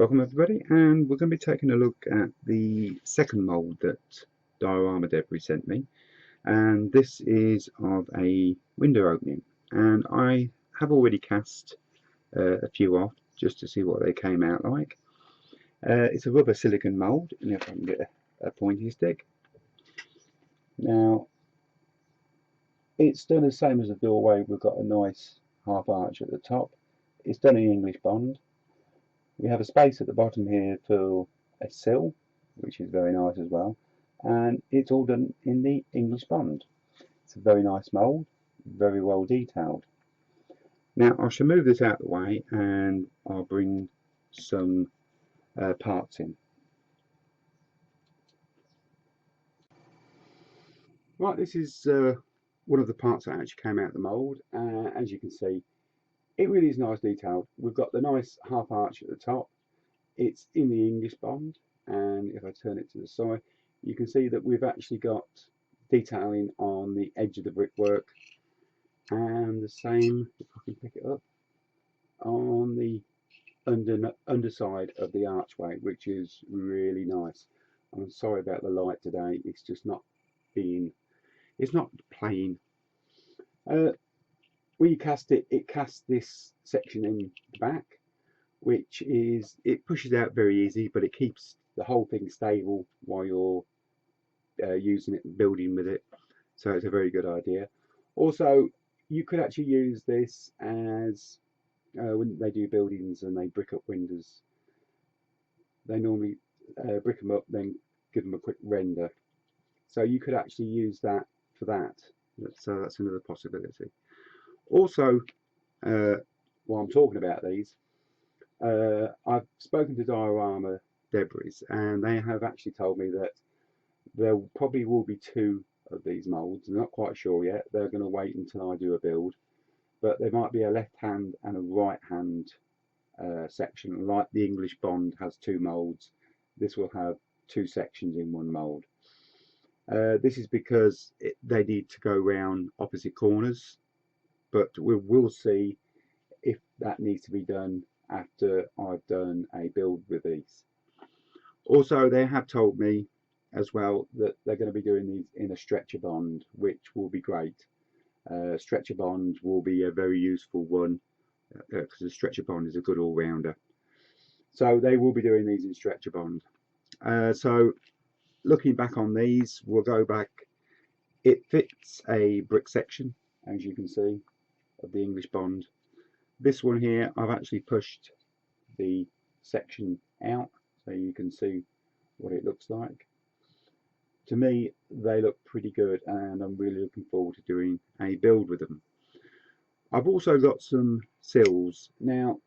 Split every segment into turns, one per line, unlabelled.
Welcome everybody, and we're going to be taking a look at the second mould that Diorama Debris sent me, and this is of a window opening, and I have already cast a few off just to see what they came out like. It's a rubber silicone mould, and if I can get a pointy stick. Now it's done the same as the doorway. We've got a nice half arch at the top. It's done in English bond. We have a space at the bottom here for a sill, which is very nice as well, and it's all done in the English bond. It's a very nice mould, very well detailed. Now I shall move this out of the way and I'll bring some parts in. Right, this is one of the parts that actually came out of the mould. As you can see, it really is nice detailed. We've got the nice half arch at the top. It's in the English bond, and if I turn it to the side, you can see that we've actually got detailing on the edge of the brickwork, and the same, if I can pick it up, on the underside of the archway, which is really nice. I'm sorry about the light today, it's just not being, it's not playing. When you cast it, it casts this section in the back, which is, it pushes out very easy, but it keeps the whole thing stable while you're using it and building with it, so it's a very good idea. Also, you could actually use this as when they do buildings and they brick up windows, they normally brick them up, then give them a quick render, so you could actually use that for that. So that's another possibility. Also, while I'm talking about these, I've spoken to Diorama Debris, and they have actually told me that there probably will be two of these moulds. I'm not quite sure yet. They're going to wait until I do a build, but there might be a left hand and a right hand section. Like the English bond has two moulds, this will have two sections in one mould. This is because they need to go round opposite corners, but we will see if that needs to be done after I've done a build with these. Also, they have told me as well that they're going to be doing these in a stretcher bond, which will be great. Stretcher bond will be a very useful one because the stretcher bond is a good all-rounder. So they will be doing these in stretcher bond. So looking back on these, we'll go back. It fits a brick section, as you can see, of the English bond. This one here, I've actually pushed the section out so you can see what it looks like. To me, they look pretty good, and I'm really looking forward to doing a build with them. I've also got some sills. Now,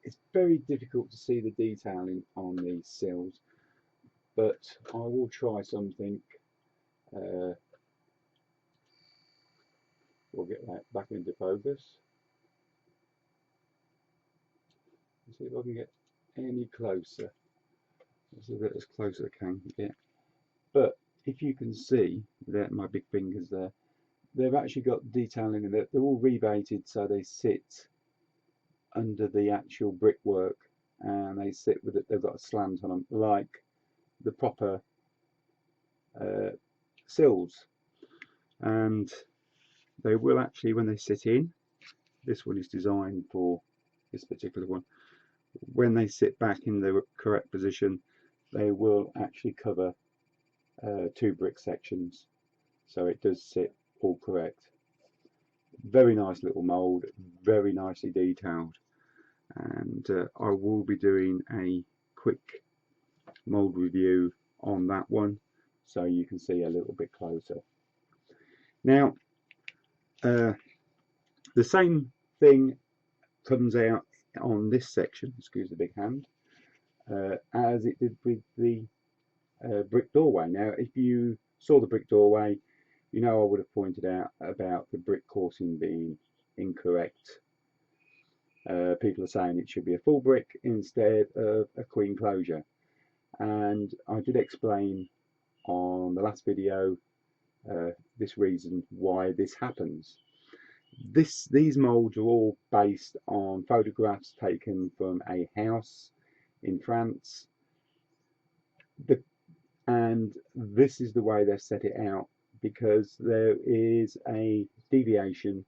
it's very difficult to see the detailing on these sills, but I will try something. We'll get that back into focus. Let's see if I can get any closer. Let's get as close as I can get. But if you can see that my big fingers there, they've actually got detailing in it. They're all rebated, so they sit under the actual brickwork, and they sit with it. They've got a slant on them, like the proper sills. And they will actually, when they sit in, this one is designed for this particular one. When they sit back in the correct position, they will actually cover two brick sections, so it does sit all correct. Very nice little mould, very nicely detailed, and I will be doing a quick mould review on that one so you can see a little bit closer. Now, the same thing comes out on this section, excuse the big hand, as it did with the brick doorway. Now, if you saw the brick doorway, you know I would have pointed out about the brick coursing being incorrect. People are saying it should be a full brick instead of a queen closure, and I did explain on the last video this reason why this happens. These moulds are all based on photographs taken from a house in France. And this is the way they've set it out, because there is a deviation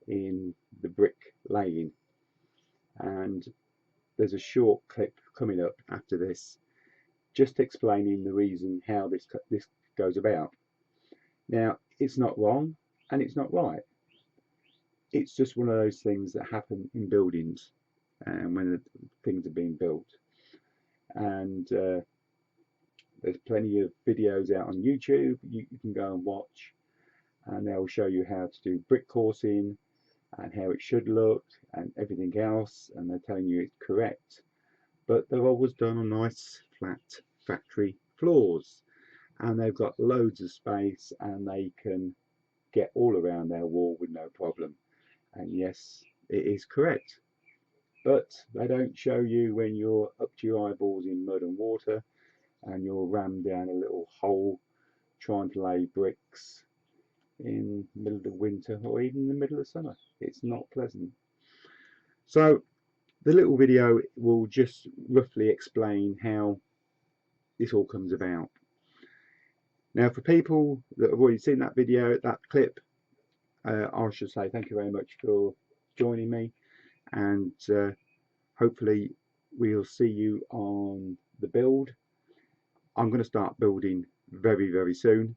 in the brick laying, and there's a short clip coming up after this just explaining the reason how this goes about. Now, it's not wrong and it's not right. It's just one of those things that happen in buildings and when things are being built. And there's plenty of videos out on YouTube you can go and watch, and they'll show you how to do brick coursing and how it should look and everything else, and they're telling you it's correct. But they're always done on nice flat factory floors, and they've got loads of space and they can get all around their wall with no problem. And yes, it is correct. But they don't show you when you're up to your eyeballs in mud and water and you're rammed down a little hole trying to lay bricks in the middle of the winter or even the middle of summer. It's not pleasant. So the little video will just roughly explain how this all comes about. Now, for people that have already seen that video, that clip, I should say thank you very much for joining me, and hopefully we'll see you on the build. I'm going to start building very, very soon.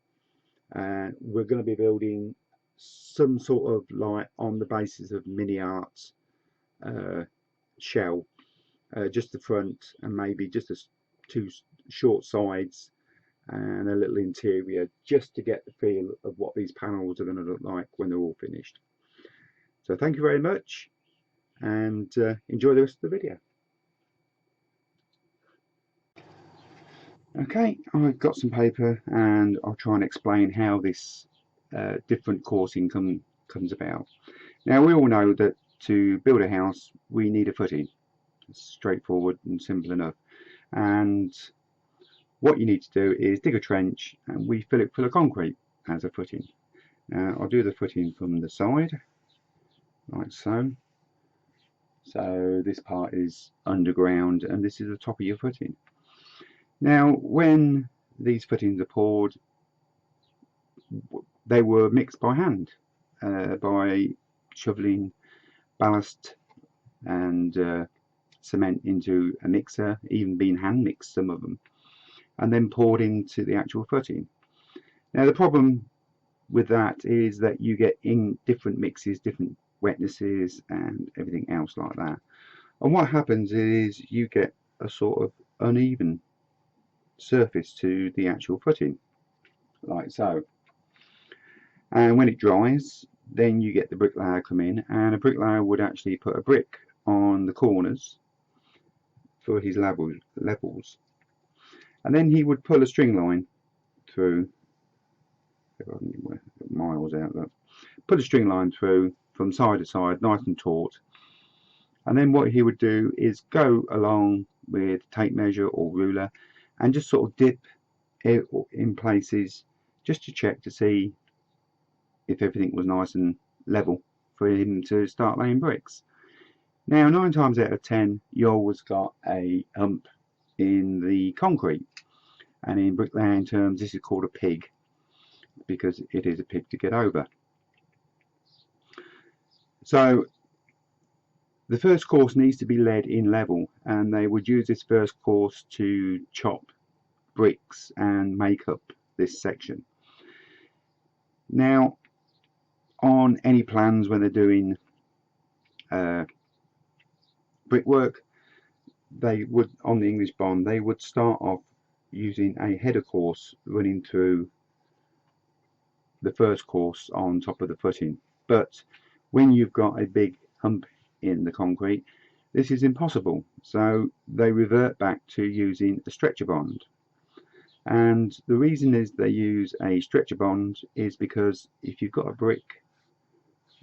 We're going to be building some sort of like on the basis of mini art shell, just the front and maybe just two short sides and a little interior, just to get the feel of what these panels are going to look like when they're all finished. So thank you very much, and enjoy the rest of the video. Okay, I've got some paper and I'll try and explain how this different coursing comes about. Now, we all know that to build a house we need a footing. It's straightforward and simple enough, and what you need to do is dig a trench and we fill it full of concrete as a footing. Now, I'll do the footing from the side like so. So this part is underground and this is the top of your footing. Now, when these footings are poured, they were mixed by hand, by shoveling ballast and cement into a mixer, even being hand mixed, some of them, and then poured into the actual footing. Now, the problem with that is that you get in different mixes, different wetnesses and everything else like that, and what happens is you get a sort of uneven surface to the actual footing, like so. And when it dries, then you get the bricklayer come in, and a bricklayer would actually put a brick on the corners for his levels, and then he would pull a string line through, miles out there, put a string line through from side to side, nice and taut, and then what he would do is go along with tape measure or ruler and just sort of dip it in places just to check to see if everything was nice and level for him to start laying bricks. Now, 9 times out of 10 you always got a hump in the concrete, and in bricklaying terms this is called a pig, because it is a pig to get over. So the first course needs to be laid in level, and they would use this first course to chop bricks and make up this section. Now, on any plans when they're doing brickwork, they would, on the English bond, they would start off using a header course running through the first course on top of the footing. But when you've got a big hump in the concrete, this is impossible, so they revert back to using a stretcher bond. And the reason is they use a stretcher bond is because if you've got a brick,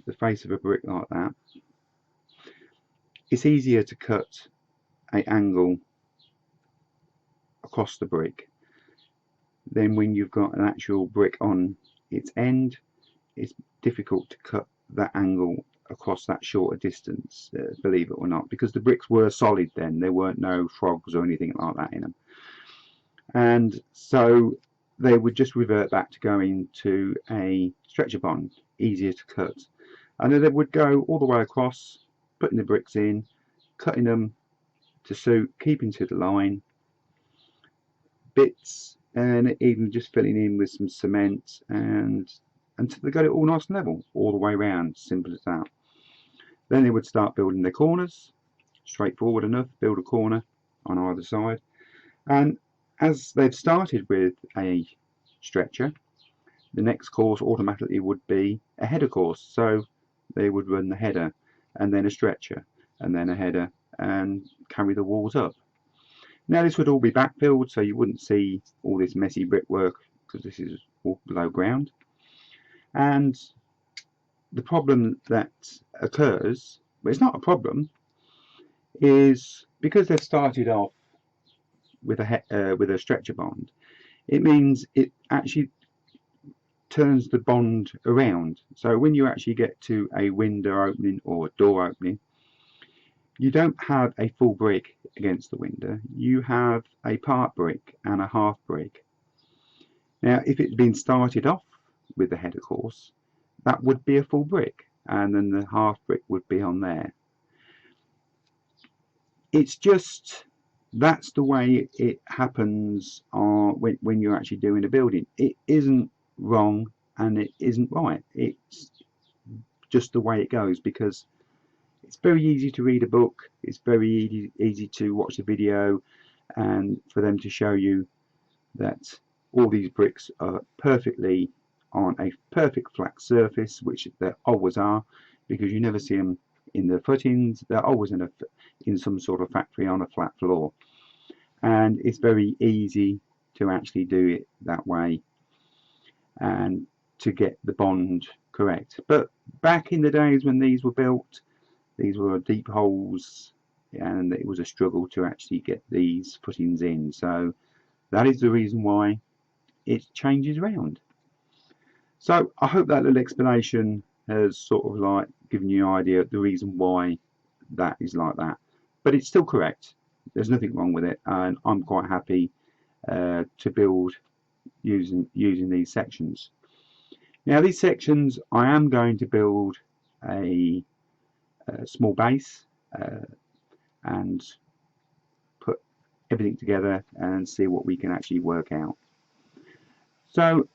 the face of a brick like that, it's easier to cut an angle across the brick than when you've got an actual brick on its end. It's difficult to cut that angle across that shorter distance, believe it or not, because the bricks were solid then. There weren't no frogs or anything like that in them. And so they would just revert back to going to a stretcher bond, easier to cut. And then they would go all the way across, putting the bricks in, cutting them to suit, keeping to the line, bits, and even just filling in with some cement, and until they got it all nice and level all the way around. Simple as that. Then they would start building their corners, straightforward enough, build a corner on either side. And as they've started with a stretcher, the next course automatically would be a header course. So they would run the header and then a stretcher and then a header and carry the walls up. Now this would all be backfilled, so you wouldn't see all this messy brickwork because this is all below ground. And the problem that occurs, but it's not a problem, is because they've started off with a stretcher bond, it means it actually turns the bond around. So when you actually get to a window opening or a door opening, you don't have a full brick against the window, you have a part brick and a half brick. Now if it's been started off with the header course, that would be a full brick, and then the half brick would be on there. It's just, that's the way it happens when you're actually doing a building. It isn't wrong and it isn't right. It's just the way it goes, because it's very easy to read a book, it's very easy to watch a video, and for them to show you that all these bricks are perfectly on a perfect flat surface, which they always are, because you never see them in the footings. They're always in some sort of factory on a flat floor, and it's very easy to actually do it that way and to get the bond correct. But back in the days when these were built, these were deep holes and it was a struggle to actually get these footings in, so that is the reason why it changes around. So I hope that little explanation has sort of like given you an idea of the reason why that is like that, but it's still correct. There's nothing wrong with it, and I'm quite happy to build using these sections. Now these sections, I am going to build a small base and put everything together and see what we can actually work out. So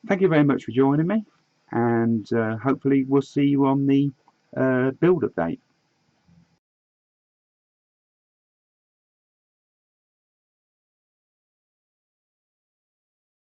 thank you very much for joining me, and hopefully we'll see you on the build update.